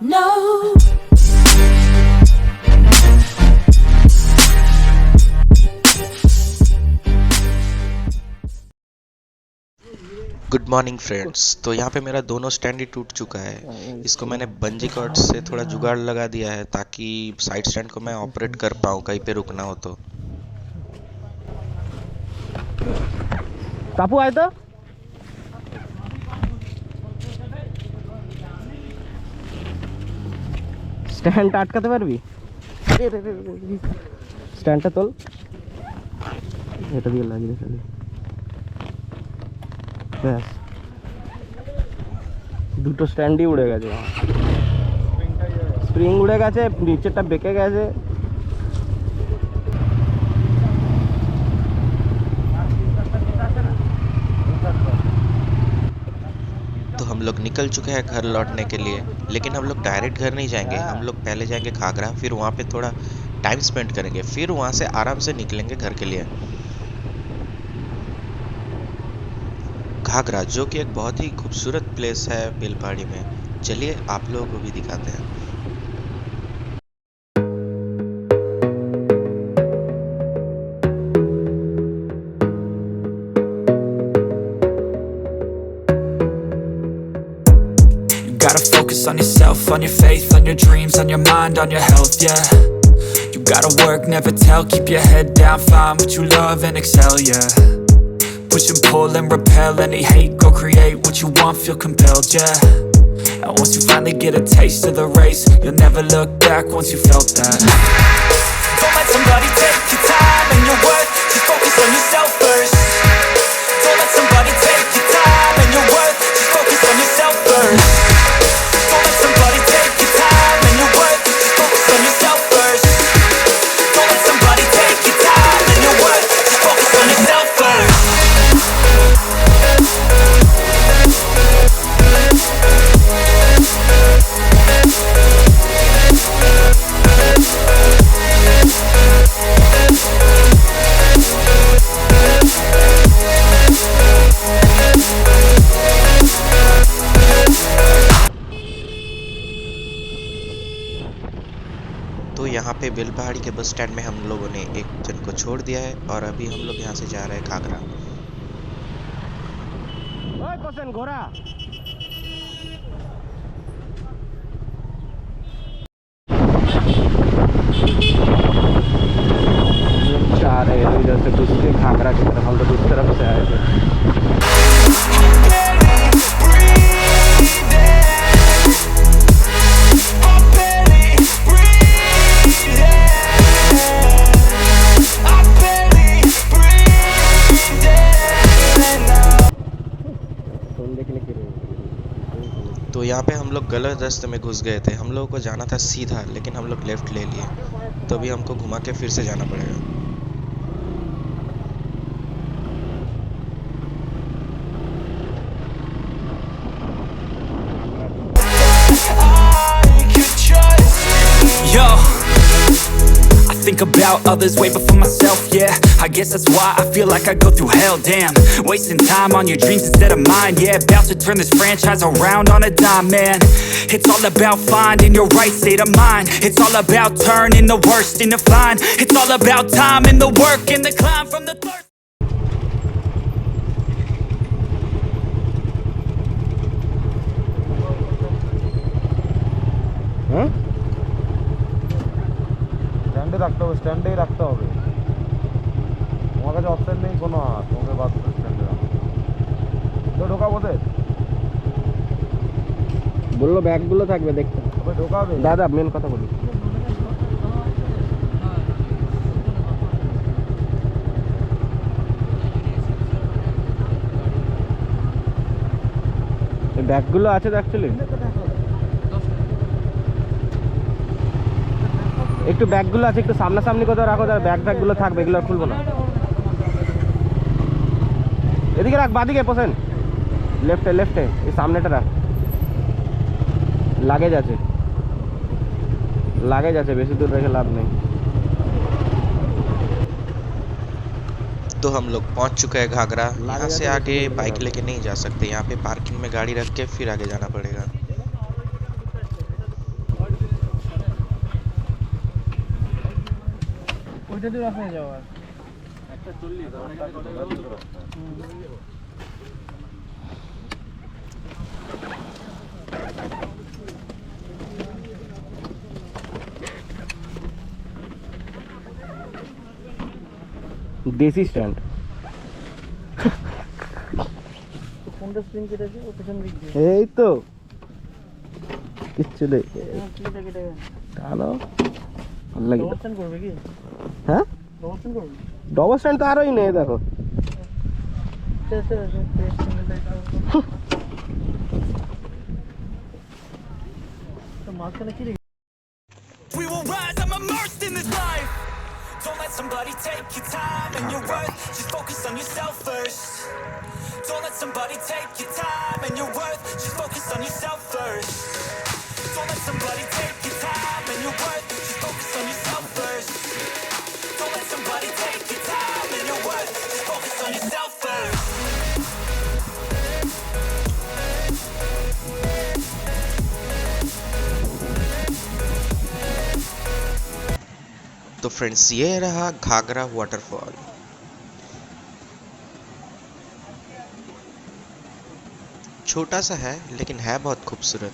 No. Good morning friends. तो यहाँ पे मेरा दोनों स्टैंड ही टूट चुका है। इसको मैंने बंजी कॉर्ड से थोड़ा जुगाड़ लगा दिया है ताकि साइड स्टैंड को मैं ऑपरेट कर पाऊँ कहीं पे रुकना हो तो। कापू आए तो স্ট্যান্ডটা আটকাতে পারবি? স্ট্যান্ডটা তোল, এটা দিয়ে লাগিয়ে দে খালি। ব্যাস, দুটো স্ট্যান্ডই উড়ে গেছে। স্প্রিং উড়ে গেছে, নিচেরটা বেঁকে গেছে। तो हम लोग निकल चुके हैं घर लौटने के लिए, लेकिन हम लोग डायरेक्ट घर नहीं जाएंगे। हम लोग पहले जाएंगे घाघरा, फिर वहाँ पे थोड़ा टाइम स्पेंड करेंगे, फिर वहाँ से आराम से निकलेंगे घर के लिए। घाघरा जो कि एक बहुत ही खूबसूरत प्लेस है बेलपहाड़ी में। चलिए आप लोगों को भी दिखाते हैं। Gotta focus on yourself, on your faith, on your dreams, on your mind, on your health, yeah. You gotta work, never tell, keep your head down, find what you love and excel, yeah. Push and pull and repel any hate, go create what you want, feel compelled, yeah. And once you finally get a taste of the race, you'll never look back once you felt that. Don't let somebody take your time and your worth, just focus on yourself first. Don't let somebody take your time and your worth, just focus on yourself first. तो यहाँ पे बेलपहाड़ी के bus stand में हम लोगों ने एक जन को छोड़ दिया है और अभी हम लोग यहाँ से जा रहे हैं घाघरा। घोड़ा जा रहे हैं इधर से घुस के घाघरा की तरफ। हम लोग उस तरफ से आए थे। तो यहाँ पे हम लोग गलत रास्ते में घुस गए थे। हम लोगों को जाना था सीधा, लेकिन हम लोग लेफ्ट ले लिए, तो अभी हमको घुमा के फिर से जाना पड़ेगा। Yo, I think about others way before myself, yeah. I guess that's why I feel like I go through hell, damn. Wasting time on your dreams instead of mine, yeah. About to turn this franchise around on a dime, man. It's all about finding your right state of mind. It's all about turning the worst into fine. It's all about time and the work and the climb from the thirst. স্ট্যান্ডে রাখতে হবে, স্ট্যান্ডেই রাখতে হবে। তোমার কাছে option নেই কোনো, তোমাকে বাদ করে স্ট্যান্ডে রাখো। তো ঢোকাবো ওদের, বললো ব্যাগগুলো থাকবে দেখতে হবে। ঢোকাবে দাদা, মেন কথা বলি। ব্যাগগুলো আছে তো অ্যাকচুয়ালি। একটু ব্যাগগুলো আছে, একটু সামনাসামনি কোথাও রাখো, তার ব্যাগ ফ্যাগগুলো থাকবে, এগুলো খুলবো না। এদিকে রাখ, বাদিকে পোষেন, লেফটে লেফটে, এই সামনেটা রাখ। লাগেজ আছে, লাগেজ আছে, বেশি দূর রেখে लाभ नहीं। तो हम लोग पहुंच चुके हैं घाघरा। यहाँ से आगे बाइक लेके नहीं जा सकते, यहाँ पे पार्किंग में गाड़ी रख के फिर आगे जाना पड़ेगा। এটা দিয়ে রাস্তায় যাও আর দেশি স্ট্যান্ড। কোনটা স্প্রিং কেটেছে ও পেছন দিক দিয়ে এই তো কিচ্ছু নেই, কেটে কেটে টানো ভালো লাগে। ডবল স্ট্যান্ড করবে কি? হ্যাঁ ডবল স্ট্যান্ড করবে? ডবল স্ট্যান্ড তো আরোই নেই, দেখো তো মাঝখানে কি রেখে We will rise, I'm immersed in this life. Don't let somebody take your time and your worth. Just focus on yourself first. Don't let somebody take your time and your worth. Just focus on yourself first. Don't let somebody take your time and your worth. Just focus on yourself first. Don't let somebody take your time and your worth. Just focus on yourself first. तो friends ये रहा Ghaghara waterfall. छोटा सा है लेकिन है बहुत खूबसूरत।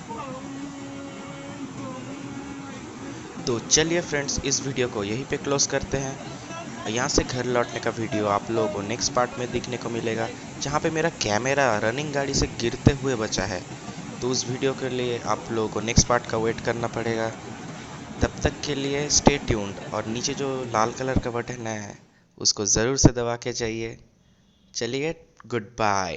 तो चलिए फ्रेंड्स इस वीडियो को यहीं पे क्लोज करते हैं। यहाँ से घर लौटने का वीडियो आप लोगों को नेक्स्ट पार्ट में देखने को मिलेगा, जहाँ पे मेरा कैमरा रनिंग गाड़ी से गिरते हुए बचा है। तो उस वीडियो के लिए आप लोगों को नेक्स्ट पार्ट का वेट करना पड़ेगा। तब तक के लिए स्टे ट्यून्ड और नीचे जो लाल कलर का बटन है उसको ज़रूर से दबा के जाइए। चलिए गुड बाय।